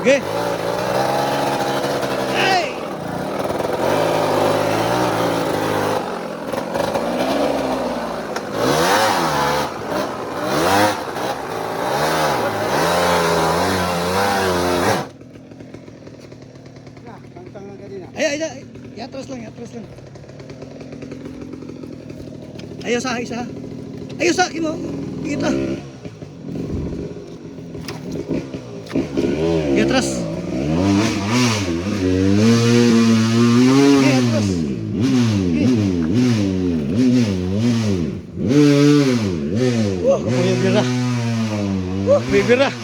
Okay. Ay! Ay, yatras lang. Ayaw sa isa. Ayaw sa akin mo. Kita. Yatras. Yatras. May bira.